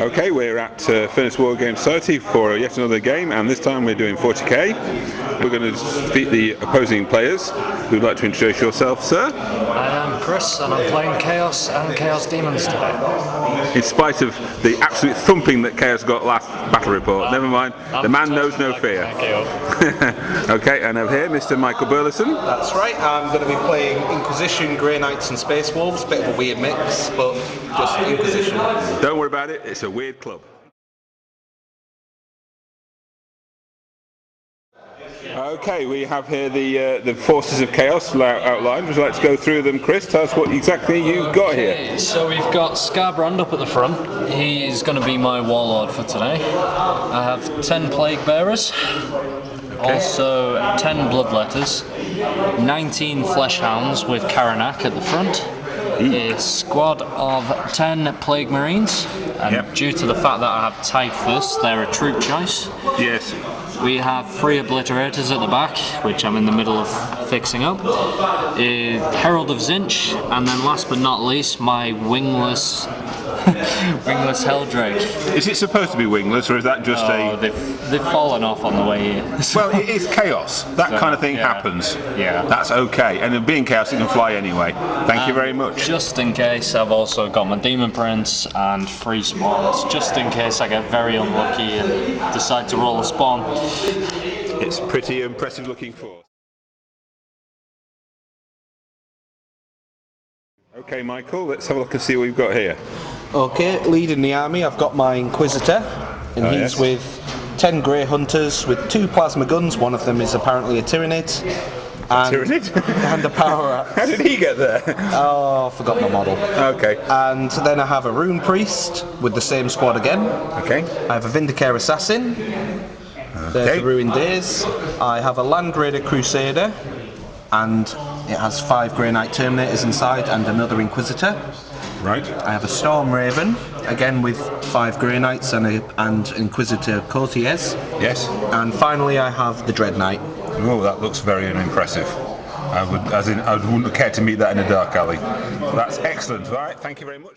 Okay, we're at Furness Wargames Society for yet another game, and this time we're doing 40k. We're going to defeat the opposing players. Who'd like to introduce yourself, sir? I am Chris, and I'm playing Chaos and Chaos Demons today. In spite of the absolute thumping that Chaos got last battle report, never mind, the man knows no fear. Thank you. Okay, and over here, Mr. Michael Burleson. That's right, I'm going to be playing Inquisition, Grey Knights and Space Wolves, bit of a weird mix, but just Inquisition. Don't worry about it, it's a weird club. Okay, we have here the forces of chaos outlined. Would you like to go through them, Chris? Tell us what exactly you've got here. So we've got Scarbrand up at the front. He's going to be my warlord for today. I have 10 plague bearers, also 10 bloodletters, 19 flesh hounds with Karanak at the front, a squad of 10 plague marines, and due to the fact that I have Typhus, they're a troop choice. Yes. We have 3 obliterators at the back, which I'm in the middle of fixing up, a Herald of Zinch, and then last but not least, my wingless Helldrake. Is it supposed to be wingless, or is that just They've fallen off on the way here. Well, it is chaos. That kind of thing happens. Yeah. That's okay. And being chaos, it can fly anyway. Thank you very much. Just in case, I've also got my Demon Prince and 3 spawns, just in case I get very unlucky and decide to roll a spawn. It's pretty impressive looking force. Okay, Michael, let's have a look and see what we've got here. Okay, leading the army, I've got my Inquisitor, and he's with 10 Grey Hunters with 2 plasma guns. One of them is apparently a Tyrannid. And a power axe. How did he get there? Oh, I forgot my model. Okay. And then I have a Rune Priest with the same squad again. Okay. I have a Vindicare Assassin. There's the Ruined Days. I have a Land Raider Crusader, and it has 5 Grey Knight Terminators inside and another Inquisitor. Right. I have a Storm Raven, again with 5 Grey Knights and Inquisitor Courtiers. Yes. And finally I have the Dread Knight. Oh, that looks very unimpressive. I wouldn't care to meet that in a dark alley. That's excellent. Right, thank you very much.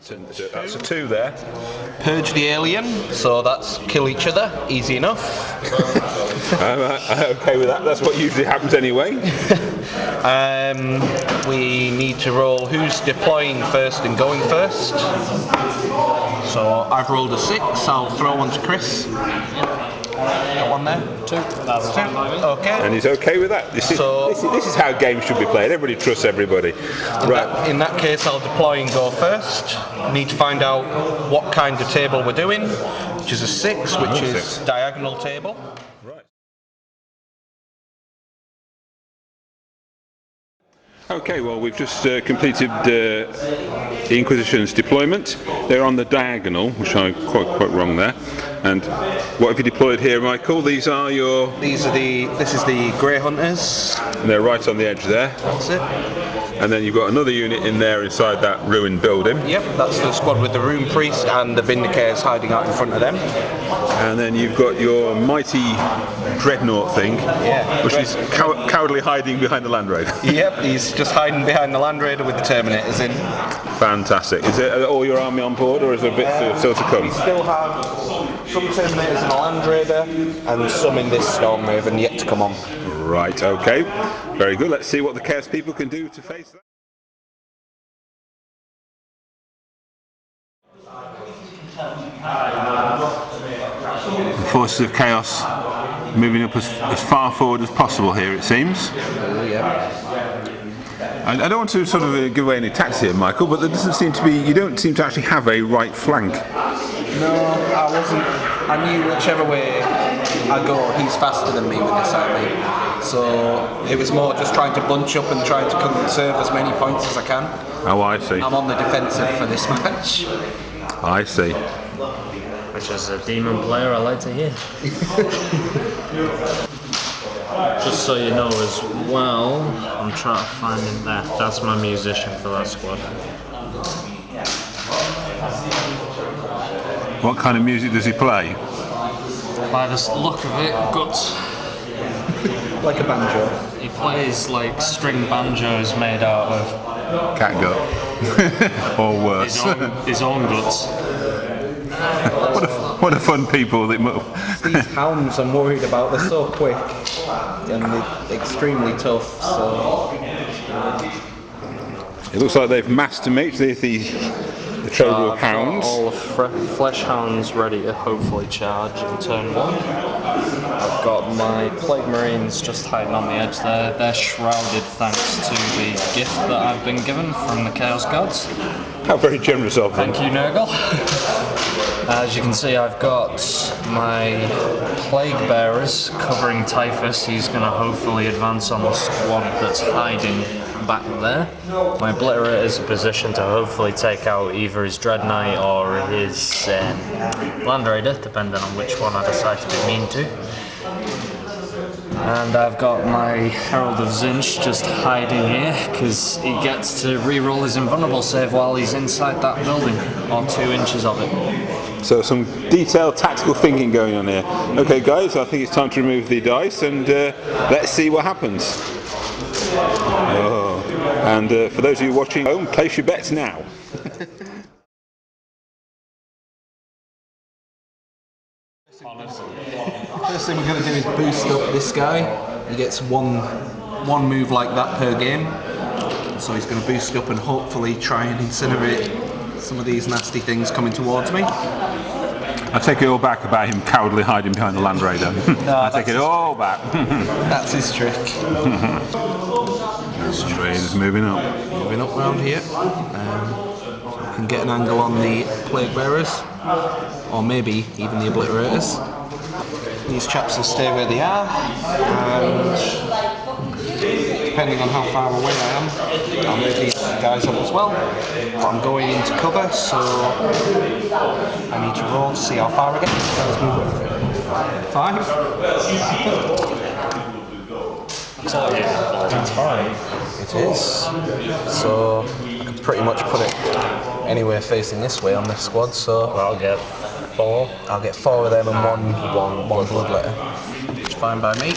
That's a 2 there. Purge the Alien, so that's kill each other, easy enough. I'm okay with that, that's what usually happens anyway. We need to roll who's deploying first and going first. So I've rolled a 6, I'll throw one to Chris. Got one there? 2. That's 2. Okay. And he's okay with that. This is how games should be played. Everybody trusts everybody. In that case, I'll deploy and go first. Need to find out what kind of table we're doing, which is a 6, which is diagonal table. Right. Okay, well, we've just completed the Inquisition's deployment. They're on the diagonal, which I'm quite wrong there. And what have you deployed here, Michael? These are your... This is the Grey Hunters. And they're right on the edge there. That's it. And then you've got another unit in there inside that ruined building. Yep, that's the squad with the Rune Priest and the Vindicares hiding out in front of them. And then you've got your mighty Dreadnought thing, which is cowardly hiding behind the Land Raider. Yep, he's just hiding behind the Land Raider with the Terminators in. Fantastic. Is it all your army on board, or is there a bit still to come? We still have some Terminators in the Land Raider and some in this Storm Raven yet to come on. Right, okay. Very good. Let's see what the Chaos people can do to face that. The forces of Chaos moving up as far forward as possible here, it seems. I don't want to sort of give away any tactics here, Michael, but there doesn't seem to be, you don't seem to actually have a right flank. No, I wasn't. I knew whichever way I go, he's faster than me with this army. So it was more just trying to bunch up and trying to conserve as many points as I can. Oh, I see. I'm on the defensive for this match. I see. Which as a demon player I like to hear. Just so you know as well, I'm trying to find him there. That's my musician for that squad. What kind of music does he play? By the look of it, guts. Like a banjo. He plays like string banjos made out of Catgut. Or worse. His own guts. What a fun people that move. These hounds I'm worried about, they're so quick and they're extremely tough, so... It looks like they've massed to meet the Trodal hounds. All the flesh hounds ready to hopefully charge in turn 1. I've got my Plague Marines just hiding on the edge there. They're shrouded thanks to the gift that I've been given from the Chaos Gods. How very generous of them. Thank you, Nurgle. As you can see, I've got my Plague Bearers covering Typhus. He's going to hopefully advance on the squad that's hiding back there. My Obliterator is in position to hopefully take out either his Dread Knight or his Land Raider, depending on which one I decide to be mean to. And I've got my Herald of Zinch just hiding here because he gets to reroll his invulnerable save while he's inside that building, or 2 inches of it. So some detailed tactical thinking going on here. Okay guys, I think it's time to remove the dice and let's see what happens. Oh. And for those of you watching at home, place your bets now. First thing we're going to do is boost up this guy. He gets one move like that per game. So he's going to boost up and hopefully try and incinerate some of these nasty things coming towards me. I take it all back about him cowardly hiding behind the Land Raider. I take it all back. That's his trick. Train's moving up. Moving up round here. I can get an angle on the Plague Bearers, or maybe even the Obliterators. These chaps will stay where they are, and depending on how far away I am, I'll move these guys up as well. But I'm going into cover, so I need to roll to see how far I get. So let's move up. 5. That's fine. It is. So I can pretty much put it anywhere facing this way on this squad, so I'll get 4. I'll get 4 of them and one bloodletter. Which is fine by me.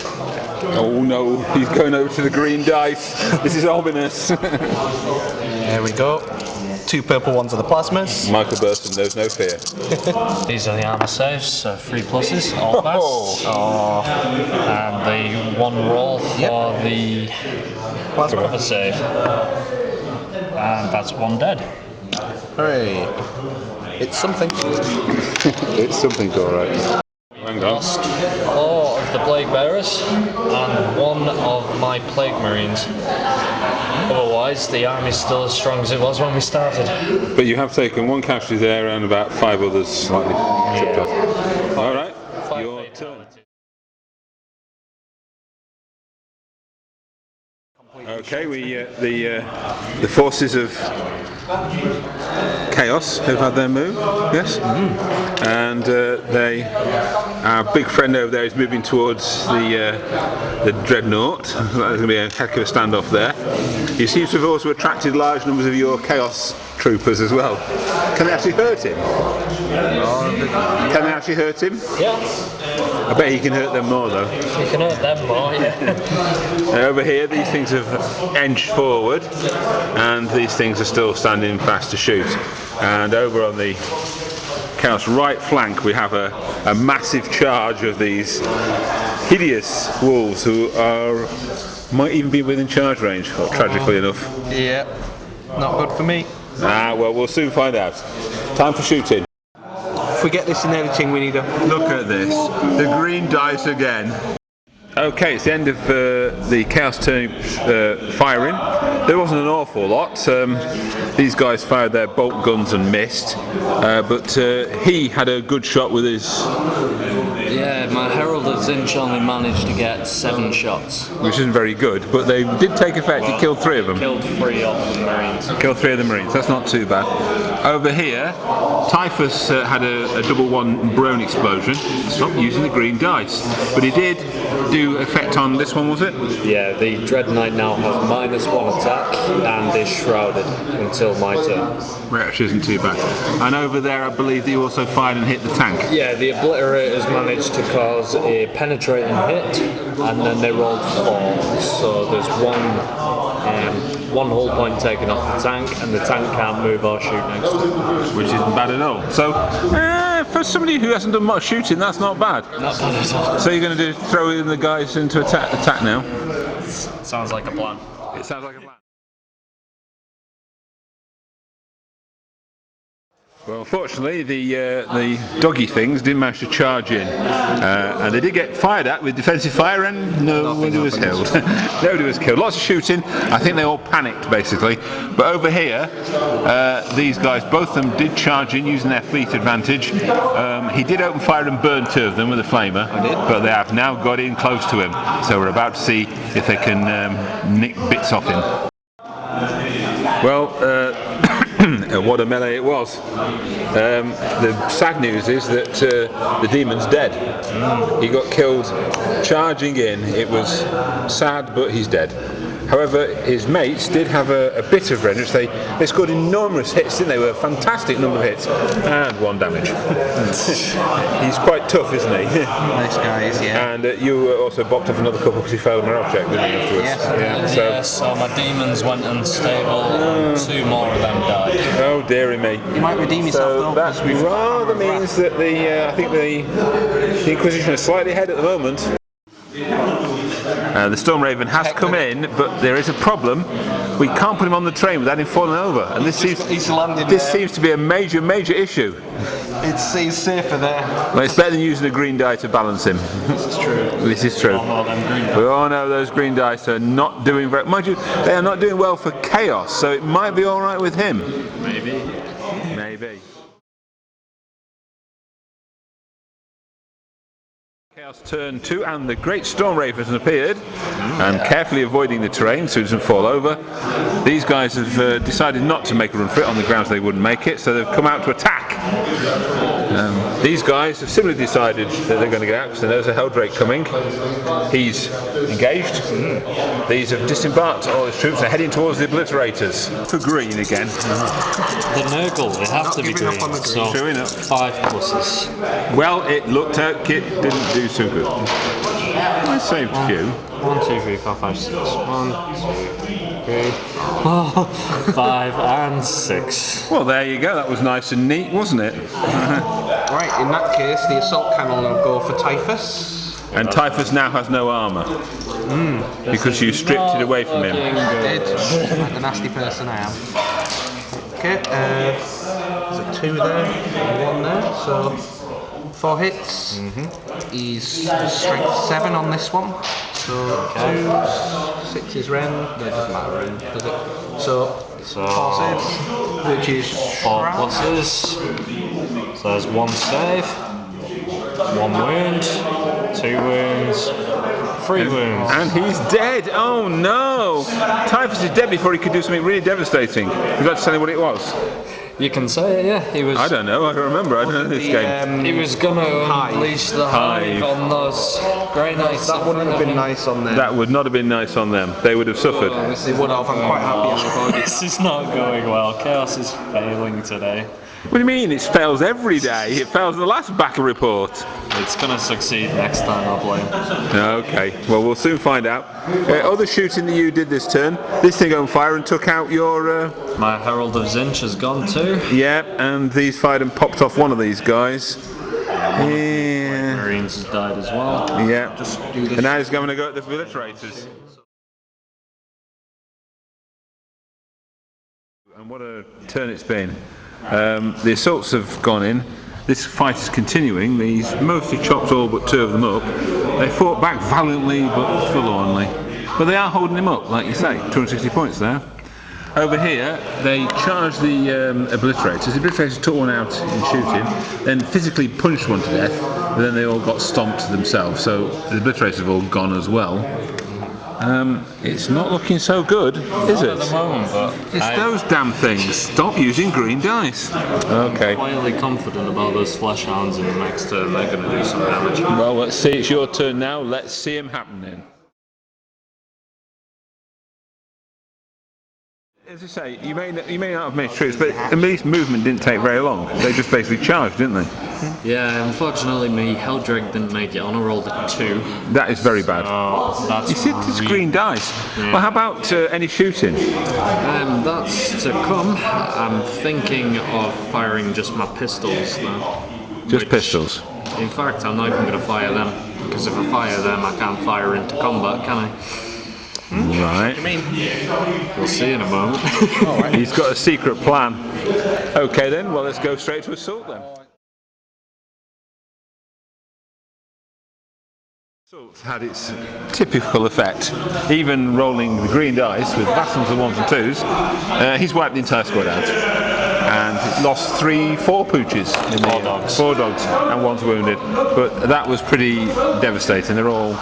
Oh no, he's going over to the green dice. This is ominous. There we go. 2 purple ones are the plasmas. Michael Burton knows no fear. These are the armor saves, so 3 pluses, all pass. And the 1 roll for the cover save. And that's 1 dead. Hooray. It's something. It's something, alright. Hang on. Lost 4 of the Plague Bearers and 1 of my Plague Marines. Otherwise, the army's still as strong as it was when we started. But you have taken 1 casualty there and about 5 others slightly chipped off. Alright, your turn. Okay, the forces of Chaos have had their move, yes, and our big friend over there is moving towards the Dreadnought. There's going to be a heck of a standoff there. He seems to have also attracted large numbers of your Chaos troopers as well. Can they actually hurt him? Can they actually hurt him? Yeah. I bet he can hurt them more though. You can hurt them more, yeah. Over here, these things have edged forward, and these things are still standing fast to shoot. And over on the Chaos right flank, we have a massive charge of these hideous wolves who might even be within charge range, tragically enough. Yeah, not good for me. Well, we'll soon find out. Time for shooting. If we get this in editing, we need a... Look at this. The green dice again. Okay, it's the end of the Chaos turn firing. There wasn't an awful lot. These guys fired their bolt guns and missed, but he had a good shot with his... Yeah, my Herald of Zinch only managed to get 7 shots. Which isn't very good, but they did take effect. He killed 3 of them. Killed 3 of the Marines. Killed 3 of the Marines, that's not too bad. Over here, Typhus had a double 1 Brone explosion. Stopped using the green dice. But he did do effect on this one, was it? Yeah, the Dread Knight now has -1 attack and is shrouded until my turn. Which isn't too bad. And over there, I believe that you also fired and hit the tank. Yeah, the Obliterators managed to cause a penetrating hit, and then they rolled 4. So there's 1 1 hull point taken off the tank, and the tank can't move or shoot next to it. Which isn't bad at all. So, for somebody who hasn't done much shooting, that's not bad. Not bad at all. So you're going to throw in the guys into attack now? Sounds like a plan. It sounds like a plan. Well, unfortunately, the doggy things didn't manage to charge in, and they did get fired at with defensive fire, and nobody was killed. Nobody was killed. Lots of shooting. I think they all panicked basically. But over here, these guys, both of them did charge in using their fleet advantage. He did open fire and burn 2 of them with a flamer, but they have now got in close to him. So we're about to see if they can nick bits off him. Well. What a melee it was. The sad news is that the demon's dead. He got killed charging in. It was sad, but he's dead. However, his mates did have a bit of vengeance. They scored enormous hits, didn't they? Were a fantastic number of hits, and 1 damage. He's quite tough, isn't he? Nice guys, yeah. And you also bopped off another couple because he failed a morale check, didn't he, afterwards? Yes, so my demons went unstable, and 2 more of them died. Oh dearie me. You might redeem yourself though. That rather means that I think the Inquisition is slightly ahead at the moment. The Storm Raven has come in, but there is a problem. We can't put him on the train without him falling over, and this seems to be a major issue. He's safer there. Well, it's better than using a green die to balance him. This is true. This is true. We all know those green dice are not doing very. Mind you, they are not doing well for chaos, so it might be all right with him. Maybe. Chaos turn 2, and the great Storm Raven has appeared, and carefully avoiding the terrain so it doesn't fall over. These guys have decided not to make a run for it on the grounds they wouldn't make it, so they've come out to attack. These guys have similarly decided that they're going to get out because there's a Helldrake coming. He's engaged. These have disembarked all his troops and are heading towards the Obliterators. For green again. The Nurgle, they have to be green, so True enough. 5 pluses. Well, it looked out, Kit didn't do so good. I saved a few. 1, 2, 3, 4, 5, 6. 1, 2, 3, 4, 5, and 6. Well, there you go. That was nice and neat, wasn't it? Right, in that case, the assault cannon will go for Typhus. And Typhus now has no armour. Because you stripped it away from him. Dead. Like the nasty person I am. Okay, there's a 2 there, and 1 there, so 4 hits. He's strength 7 on this one. So 2s, 6 is Ren. No, it doesn't matter Ren, does it? So 4 saves, which is 4 pluses. So there's 1 save, 1 wound, 2 wounds, 3 wounds. And he's dead! Oh no! Typhus is dead before he could do something really devastating. Would you like to tell me what it was? You can say it, yeah. He was. I don't know, I don't remember. I don't know this game. He was gonna unleash the hive on those Grey Knights. that wouldn't have been nice on them. That would not have been nice on them. They would have suffered. They would have. I'm quite happy I avoided. This is not going well. Chaos is failing today. What do you mean? It fails every day. It fails in the last battle report. It's gonna succeed next time, I blame. Okay, well we'll soon find out. Other shooting that you did this turn, this thing on fire and took out your... My Herald of Zinch has gone too. Yeah, and these fired and popped off one of these guys. Yeah. Marines has died as well. Yeah, and now he's going to go at the Obliterators. And what a turn it's been. The assaults have gone in. This fight is continuing. He's mostly chopped all but 2 of them up. They fought back valiantly but forlornly. But they are holding him up, like you say. 260 points there. Over here, they charged the Obliterators. The Obliterators took one out in shooting, then physically punched one to death, but then they all got stomped themselves. So the Obliterators have all gone as well. It's not looking so good, is it? At the moment, but it's those damn things. Stop using green dice. Okay. I'm quietly confident about those flesh hounds in the next turn. They're going to do some damage. Well, let's see. It's your turn now. Let's see them happening. As I say, you may not have made troops, but at least movement didn't take very long. They just basically charged, didn't they? Yeah, unfortunately, me Helldrake didn't make it on. I rolled a 2. That is very bad. Oh, that's You see, it's green dice. Yeah. Well, how about any shooting? That's to come. I'm thinking of firing just my pistols now. Just pistols. In fact, I'm not even going to fire them, because if I fire them, I can't fire into combat, can I? Right. What do you mean? We'll see in a moment. He's got a secret plan. Okay then, well let's go straight to assault then. Assault had its typical effect. Even rolling the green dice with battles of 1s and 2s, he's wiped the entire squad out. And lost 4 pooches. In the, 4 dogs. 4 dogs, and 1's wounded. But that was pretty devastating. They're all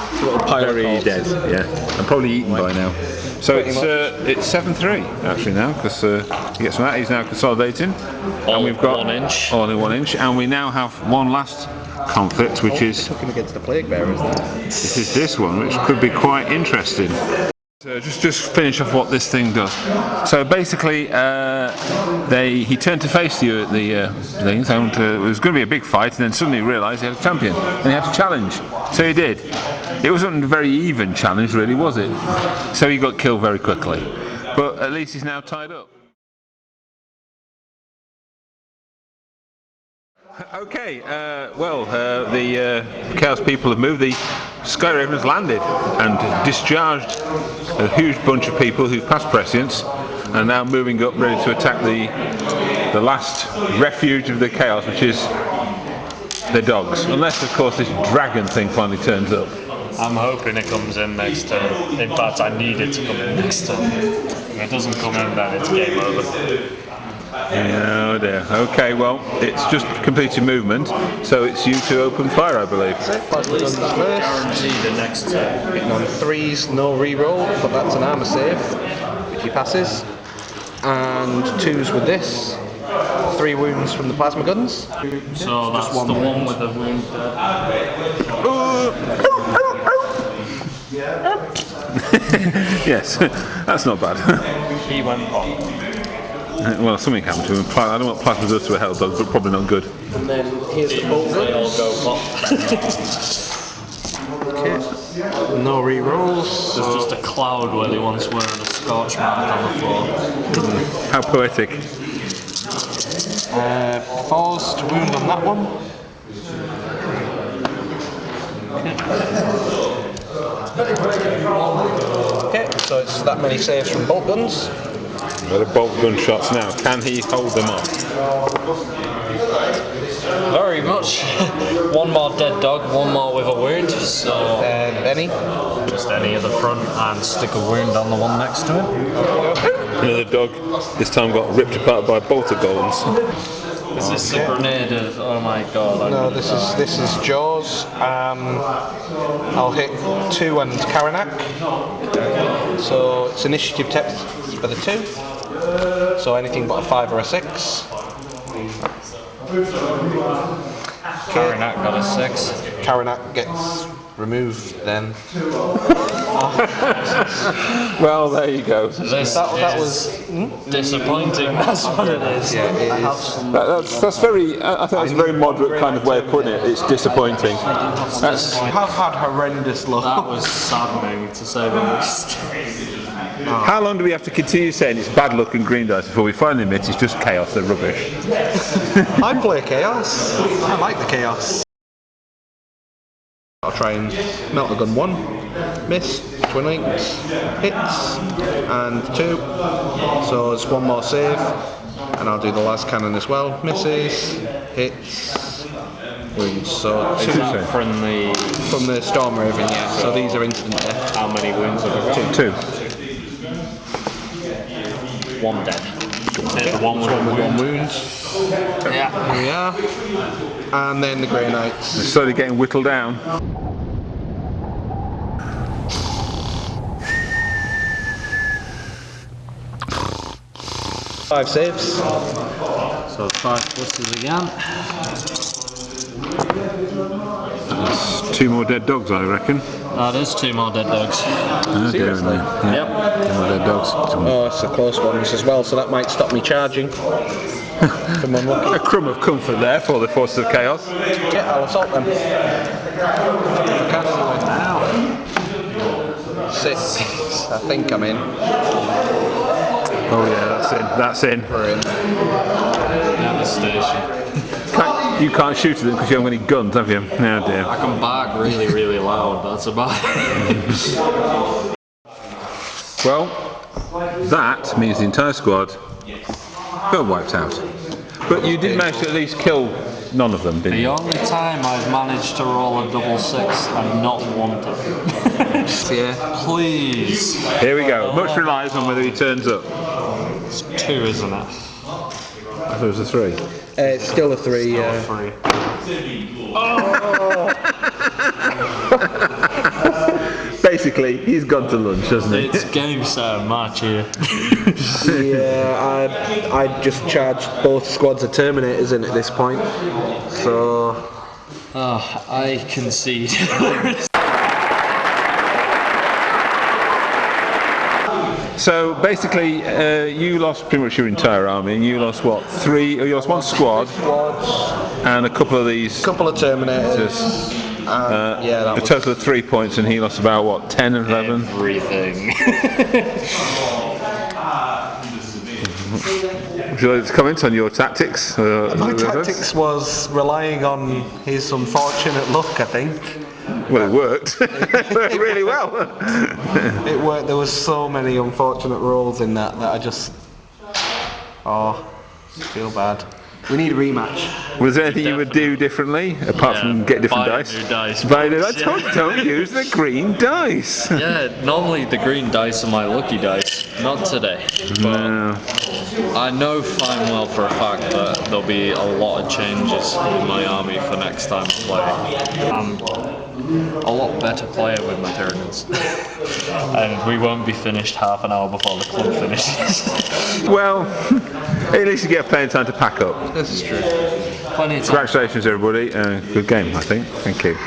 very dead, yeah, and probably eaten by now. So it's 7-3 actually now, because he gets from that. He's now consolidating, and we've got 1 inch. all in 1 inch, and we now have one last conflict, which is Took him against the plague bearers. this one, which could be quite interesting. So just finish off what this thing does. So basically, he turned to face the thing, so it was going to be a big fight, and then suddenly realised he had a champion, and he had to challenge. So he did. It wasn't a very even challenge, really, was it? So he got killed very quickly. But at least he's now tied up. Okay, the Chaos people have moved. The Sky Raven has landed and discharged a huge bunch of people who've passed prescience and now moving up, ready to attack the last refuge of the Chaos, which is the dogs. Unless, of course, this dragon thing finally turns up. I'm hoping it comes in next turn. In fact, I need it to come in next turn. If it doesn't come in, then it's game over. Oh dear. Okay, well, it's just completed movement, so it's you to open fire, I believe. Plasma guns first. The next turn. Hitting on 3s, no reroll, but that's an armour save, which he passes. And 2s with this. 3 wounds from the plasma guns. So that's the one with the wound. Yes, that's not bad. He went pop. Well, something happened to him. I don't know what plasma does to a hell dog, but probably not good. And then here's the bolt They all guns. go pop. Okay. No re-rolls. There's just a cloud where they once were and a scorch mark on the floor. How poetic. Forced wound on that one. Okay, so it's that many saves from bolt guns. The bolt gun shots now. Can he hold them off? Very much. 1 more dead dog, 1 more with a wound. So Any? just any of the front and stick a wound on the one next to it. Another dog, this time got ripped apart by bolter golems. Is this a grenade of? Oh my god! No, this is Jaws. I'll hit 2 and Karanak. So it's initiative test for the 2. So anything but a 5 or a 6. Karanak got a 6. Karanak gets removed then. Well, there you go. This That is was disappointing. That's what it is. yeah, it is. That's very. I think that's a very moderate kind of way of putting it. It's disappointing. That's. I've had horrendous luck. That was saddening, to say the least. How long do we have to continue saying it's bad luck and green dice before we finally admit it's just chaos? They're rubbish. I play chaos. I like the chaos. I'll try and melt the gun 1, miss, twin links, hits, and 2. So it's 1 more save, and I'll do the last cannon as well. Misses, hits, wounds. So 2 from the Storm Raven, yeah. So these are instant death. How many wounds have I got? 2. 1 dead. Hit the one with One with a 1 wound. wound. Yeah. Here we are. And then the Grey Knights. They're slowly getting whittled down. Five saves. So 5 pluses again. That's 2 more dead dogs, I reckon. That is 2 more dead dogs. Oh, dear, Seriously? yeah. Yep. 2 more dead dogs. Oh, it's the close ones as well, so that might stop me charging. I'm unlucky. A crumb of comfort there for the forces of chaos. Yeah, I'll assault them. I can't do it now. 6. I think I'm in. Oh yeah, that's in. We're in. Devastation. You can't shoot at them because you haven't got any guns, have you? Oh dear. I can bark really, really loud. That's about it. Well, that means the entire squad got wiped out. But you did manage to at least kill none of them, didn't The you? only time I've managed to roll a double 6 and not want it. Yeah. Please. Here we go. Much relies on whether he turns up. It's 2, isn't it? I thought it was a 3. It's still a 3, yeah. 3. Basically, he's gone to lunch, hasn't he? It's game set match here. Yeah, I just charged both squads of Terminators in at this point. So... Oh, I concede. So basically, you lost pretty much your entire army, and you lost what? 3? You lost 1 squad, and a couple of these. Couple of Terminators. Yeah, that a was... total of 3 points, and he lost about what? 10 or 11? Everything. Would you like to comment on your tactics? My tactics was relying on his unfortunate luck, I think. Well, it worked. It worked really well. It worked. There was so many unfortunate rolls in that I just... Oh, feel bad. We need a rematch. Was there anything you would do differently, apart from get different buy dice? new dice. Buy new dice? Don't use the green dice. Yeah, normally the green dice are my lucky dice. Not today. But No. I know fine well for a fact that there'll be a lot of changes in my army for next time I play. I'm a lot better player with my Tyranids. And we won't be finished half an hour before the club finishes. Well, at least you get plenty of time to pack up. This is true. Plenty of time. Congratulations, everybody. Good game, I think. Thank you.